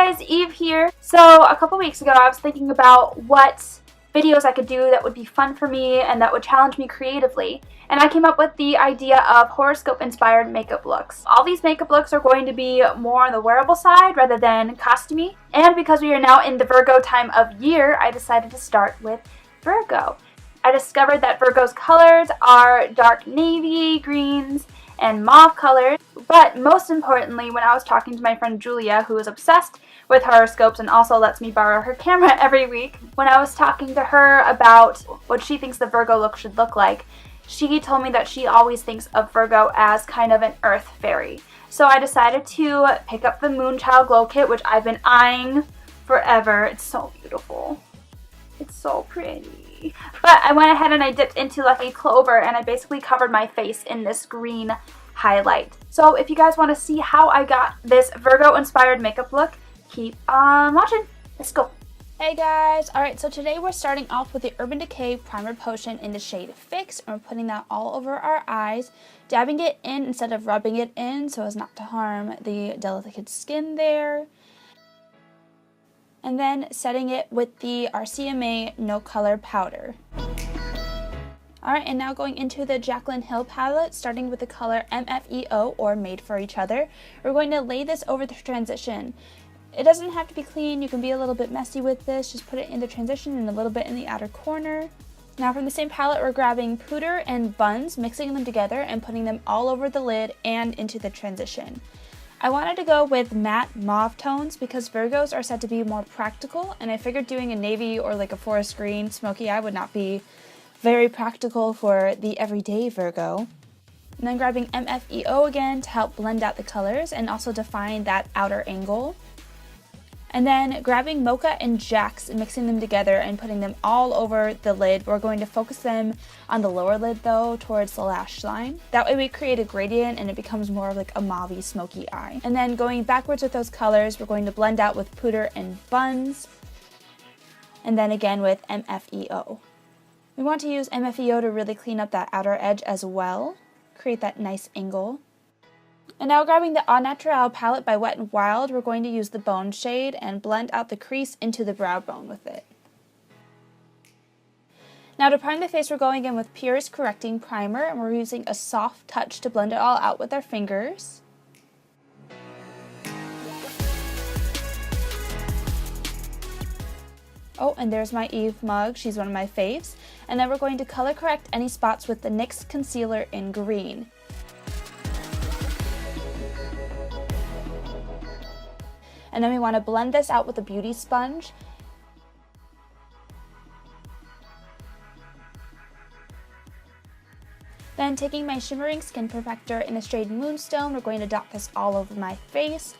guys, Eve here. So a couple weeks ago I was thinking about what videos I could do that would be fun for me and that would challenge me creatively. And I came up with the idea of horoscope inspired makeup looks. All these makeup looks are going to be more on the wearable side rather than costumey. And because we are now in the Virgo time of year, I decided to start with Virgo. I discovered that Virgo's colors are dark navy, greens, and mauve colors, but most importantly, when I was talking to my friend Julia, who is obsessed with horoscopes and also lets me borrow her camera every week, when I was talking to her about what she thinks the Virgo look should look like, she told me that she always thinks of Virgo as kind of an earth fairy. So I decided to pick up the Moonchild Glow Kit, which I've been eyeing forever. It's so beautiful. It's so pretty. But I went ahead and I dipped into like a clover and I basically covered my face in this green highlight. So if you guys want to see how I got this Virgo inspired makeup look, keep on watching. Let's go. Hey guys, alright, so today we're starting off with the Urban Decay Primer Potion in the shade Fix, and we're putting that all over our eyes, dabbing it in instead of rubbing it in so as not to harm the delicate skin there. And then setting it with the RCMA No Color Powder. Alright, and now going into the Jaclyn Hill palette, starting with the color MFEO, or Made for Each Other. We're going to lay this over the transition. It doesn't have to be clean, you can be a little bit messy with this, just put it in the transition and a little bit in the outer corner. Now from the same palette, we're grabbing Puder and Buns, mixing them together and putting them all over the lid and into the transition. I wanted to go with matte mauve tones because Virgos are said to be more practical, and I figured doing a navy or like a forest green smoky eye would not be very practical for the everyday Virgo. And then grabbing MFEO again to help blend out the colors and also define that outer angle. And then grabbing Mocha and Jax and mixing them together and putting them all over the lid. We're going to focus them on the lower lid though, towards the lash line. That way we create a gradient and it becomes more of like a mauve-y, smoky eye. And then going backwards with those colors, we're going to blend out with Puder and Buns. And then again with MFEO. We want to use MFEO to really clean up that outer edge as well. Create that nice angle. And now grabbing the Au Naturel palette by Wet n Wild, we're going to use the Bone shade and blend out the crease into the brow bone with it. Now to prime the face, we're going in with Purist Correcting Primer, and we're using a soft touch to blend it all out with our fingers. Oh, and there's my Eve mug, she's one of my faves. And then we're going to color correct any spots with the NYX concealer in green. And then we want to blend this out with a beauty sponge. Then taking my shimmering skin perfector in the shade Moonstone, we're going to dot this all over my face.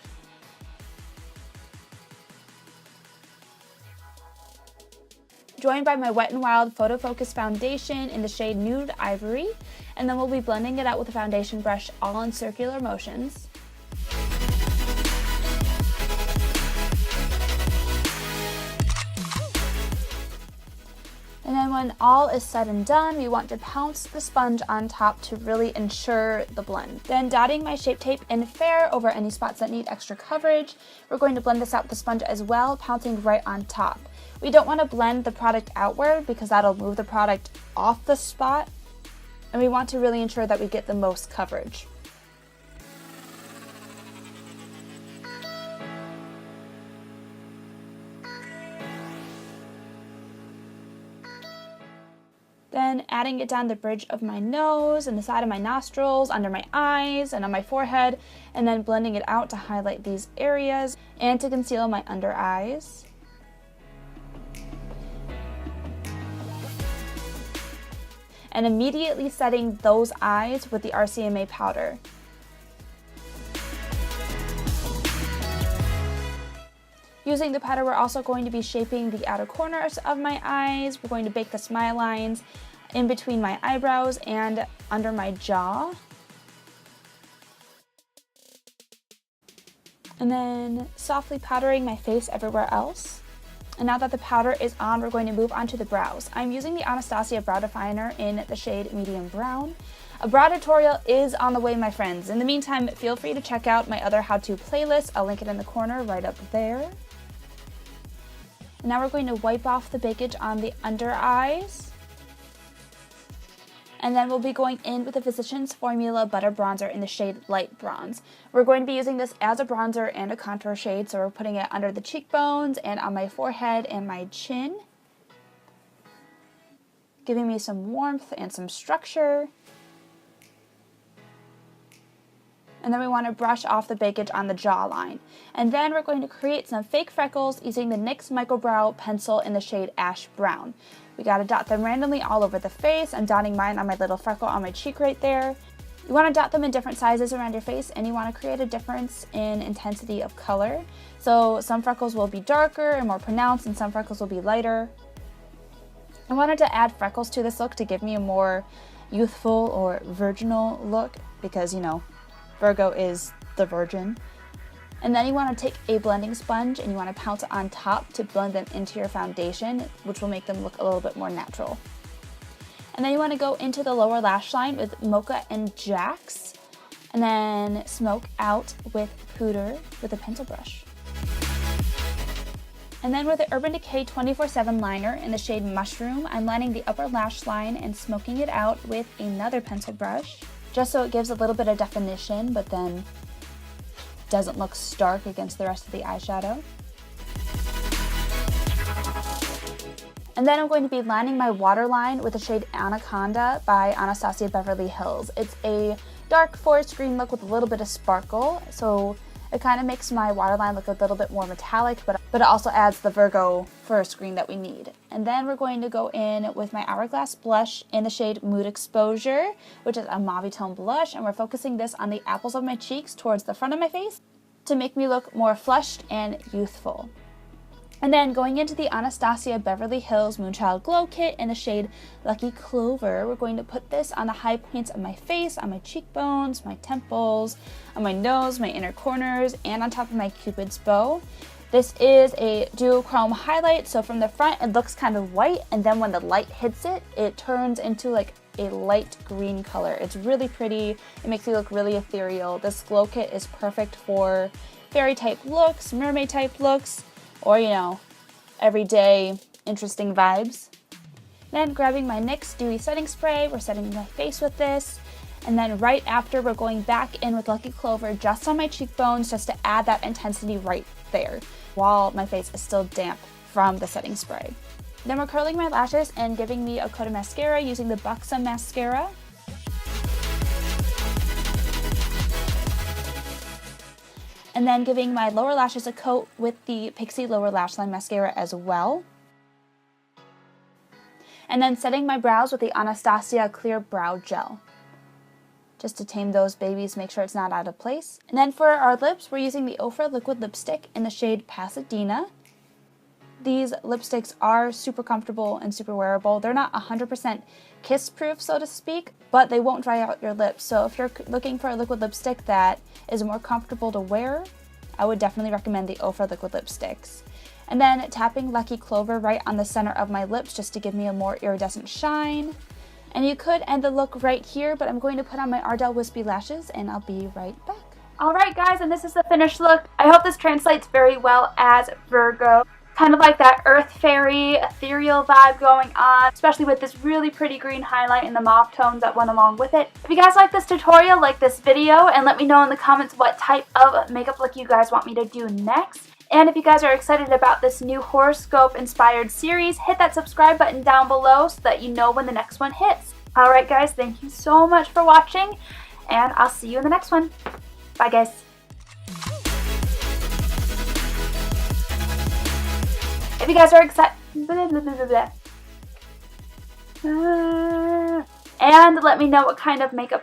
Joined by my Wet n Wild Photo Focus foundation in the shade Nude Ivory, and then we'll be blending it out with a foundation brush all in circular motions. And then when all is said and done, we want to pounce the sponge on top to really ensure the blend. Then dotting my Shape Tape in Fair over any spots that need extra coverage, we're going to blend this out with the sponge as well, pouncing right on top. We don't want to blend the product outward because that'll move the product off the spot, and we want to really ensure that we get the most coverage. Then adding it down the bridge of my nose and the side of my nostrils, under my eyes, and on my forehead, and then blending it out to highlight these areas and to conceal my under eyes. And immediately setting those eyes with the RCMA powder. Using the powder, we're also going to be shaping the outer corners of my eyes. We're going to bake the smile lines in between my eyebrows and under my jaw. And then softly powdering my face everywhere else. And now that the powder is on, we're going to move on to the brows. I'm using the Anastasia brow definer in the shade Medium Brown. A brow tutorial is on the way, my friends. In the meantime, feel free to check out my other how-to playlist. I'll link it in the corner right up there. Now we're going to wipe off the bakage on the under eyes. And then we'll be going in with the Physicians Formula Butter Bronzer in the shade Light Bronze. We're going to be using this as a bronzer and a contour shade, so we're putting it under the cheekbones and on my forehead and my chin, giving me some warmth and some structure. And then we want to brush off the bakage on the jawline. And then we're going to create some fake freckles using the NYX Microbrow pencil in the shade Ash Brown. We got to dot them randomly all over the face. I'm dotting mine on my little freckle on my cheek right there. You want to dot them in different sizes around your face, and you want to create a difference in intensity of color. So some freckles will be darker and more pronounced, and some freckles will be lighter. I wanted to add freckles to this look to give me a more youthful or virginal look because, you know, Virgo is the virgin. And then you want to take a blending sponge and you want to pounce it on top to blend them into your foundation, which will make them look a little bit more natural. And then you want to go into the lower lash line with Mocha and Jax, and then smoke out with Pooter with a pencil brush. And then with the Urban Decay 24/7 liner in the shade Mushroom, I'm lining the upper lash line and smoking it out with another pencil brush, just so it gives a little bit of definition, but then doesn't look stark against the rest of the eyeshadow. And then I'm going to be lining my waterline with the shade Anaconda by Anastasia Beverly Hills. It's a dark forest green look with a little bit of sparkle, so it kind of makes my waterline look a little bit more metallic, but it also adds the Virgo forest green that we need. And then we're going to go in with my Hourglass blush in the shade Mood Exposure, which is a mauve tone blush, and we're focusing this on the apples of my cheeks towards the front of my face to make me look more flushed and youthful. And then going into the Anastasia Beverly Hills Moonchild Glow Kit in the shade Lucky Clover, we're going to put this on the high points of my face, on my cheekbones, my temples, on my nose, my inner corners, and on top of my Cupid's bow. This is a duochrome highlight, so from the front it looks kind of white, and then when the light hits it, it turns into like a light green color. It's really pretty. It makes you look really ethereal. This glow kit is perfect for fairy type looks, mermaid type looks, or, you know, everyday interesting vibes. Then grabbing my NYX Dewy Setting Spray, we're setting my face with this. And then right after, we're going back in with Lucky Clover just on my cheekbones, just to add that intensity right there, while my face is still damp from the setting spray. Then we're curling my lashes and giving me a coat of mascara using the Buxom Mascara. And then giving my lower lashes a coat with the Pixie Lower Lash Line Mascara as well. And then setting my brows with the Anastasia Clear Brow Gel, just to tame those babies, make sure it's not out of place. And then for our lips, we're using the Ofra Liquid Lipstick in the shade Pasadena. These lipsticks are super comfortable and super wearable. They're not 100% kiss-proof, so to speak, but they won't dry out your lips. So if you're looking for a liquid lipstick that is more comfortable to wear, I would definitely recommend the Ofra Liquid Lipsticks. And then tapping Lucky Clover right on the center of my lips just to give me a more iridescent shine. And you could end the look right here, but I'm going to put on my Ardell Wispy lashes and I'll be right back. Alright guys, and this is the finished look. I hope this translates very well as Virgo. Kind of like that earth fairy, ethereal vibe going on, especially with this really pretty green highlight and the mauve tones that went along with it. If you guys like this tutorial, like this video, and let me know in the comments what type of makeup look you guys want me to do next. And if you guys are excited about this new horoscope inspired series, hit that subscribe button down below so that you know when the next one hits. Alright guys, thank you so much for watching, and I'll see you in the next one. Bye guys. If you guys are excited, and let me know what kind of makeup,